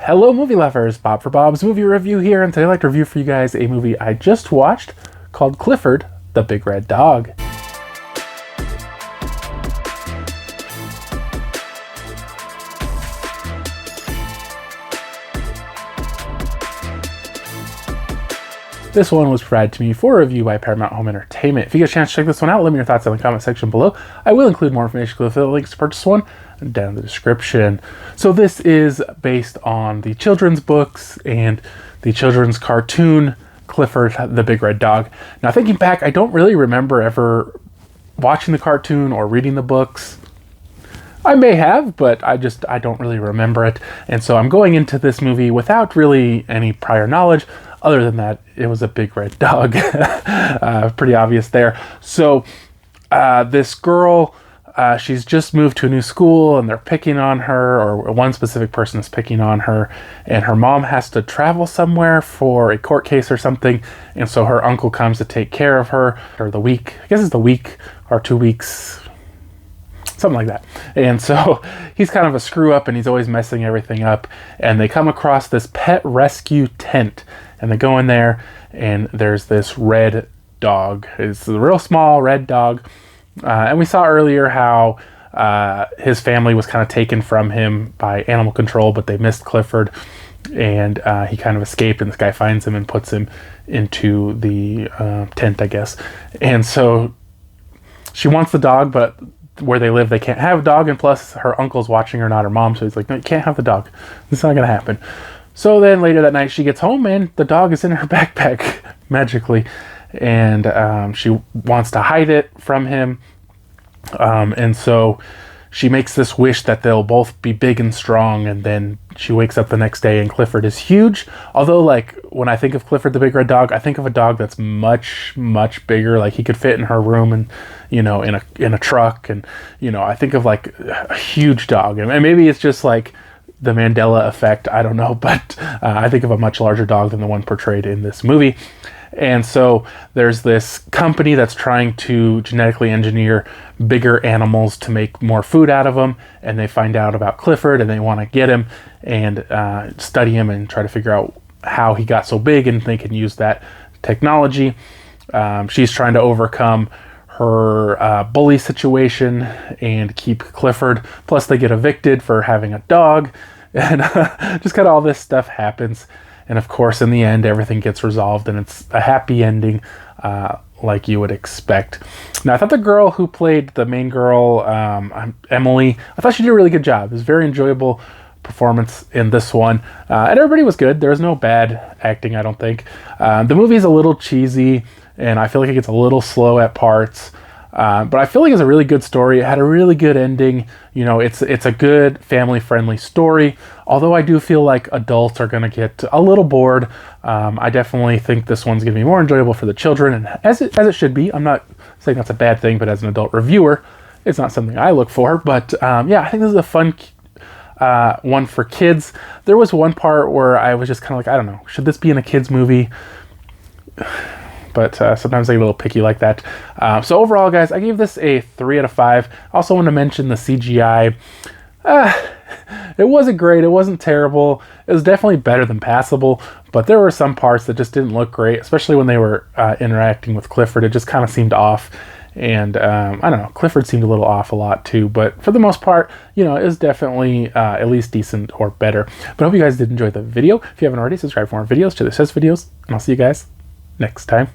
Hello movie lovers, Bob for Bob's movie review here, and today I'd like to review for you guys a movie I just watched called Clifford, the Big Red Dog. This one was provided to me for review by Paramount Home Entertainment. If you get a chance to check this one out, let me know your thoughts in the comment section below. I will include more information with the links to purchase one down in the description. So this is based on the children's books and the children's cartoon, Clifford, the Big Red Dog. Now thinking back, I don't really remember ever watching the cartoon or reading the books. I may have, but I don't really remember it. And so I'm going into this movie without really any prior knowledge. Other than that, it was a big red dog. Pretty obvious there. So this girl, she's just moved to a new school and they're picking on her, or one specific person is picking on her, and her mom has to travel somewhere for a court case or something. And so her uncle comes to take care of her for the week. I guess it's the week or 2 weeks, something like that. And so he's kind of a screw up and he's always messing everything up. And they come across this pet rescue tent and they go in there and there's this red dog. It's a real small red dog. And we saw earlier how his family was kind of taken from him by animal control, but they missed Clifford and he kind of escaped, and this guy finds him and puts him into the tent, I guess. And so she wants the dog, but where they live, they can't have a dog, and plus her uncle's watching her, not her mom, so he's like, no, you can't have the dog. It's not gonna happen. So then later that night she gets home and the dog is in her backpack magically, and she wants to hide it from him, and so she makes this wish that they'll both be big and strong. And then she wakes up the next day and Clifford is huge. Although, like, when I think of Clifford the Big Red Dog, I think of a dog that's much bigger. Like, he could fit in her room and, you know, in a truck. And, you know, I think of like a huge dog, and maybe it's just like the Mandela effect, I don't know, but I think of a much larger dog than the one portrayed in this movie. And so there's this company that's trying to genetically engineer bigger animals to make more food out of them, and they find out about Clifford and they want to get him and study him and try to figure out how he got so big, and they can use that technology. She's trying to overcome her bully situation and keep Clifford, plus they get evicted for having a dog, and just kind of all this stuff happens. And of course, in the end, everything gets resolved and it's a happy ending, like you would expect. Now, I thought the girl who played the main girl, Emily, I thought she did a really good job. It was a very enjoyable performance in this one. And everybody was good. There was no bad acting, I don't think. The movie's a little cheesy and I feel like it gets a little slow at parts. But I feel like it's a really good story. It had a really good ending. You know, it's a good family-friendly story. Although I do feel like adults are going to get a little bored. I definitely think this one's going to be more enjoyable for the children, and as it should be. I'm not saying that's a bad thing, but as an adult reviewer, it's not something I look for. But yeah, I think this is a fun one for kids. There was one part where I was just kind of like, I don't know, should this be in a kids movie? But sometimes I get a little picky like that. So overall, guys, I gave this a 3 out of 5. I also want to mention the CGI. It wasn't great. It wasn't terrible. It was definitely better than passable. But there were some parts that just didn't look great, especially when they were interacting with Clifford. It just kind of seemed off. And I don't know, Clifford seemed a little off a lot too. But for the most part, you know, it was definitely at least decent or better. But I hope you guys did enjoy the video. If you haven't already, subscribe for more videos to the Says Videos. And I'll see you guys next time.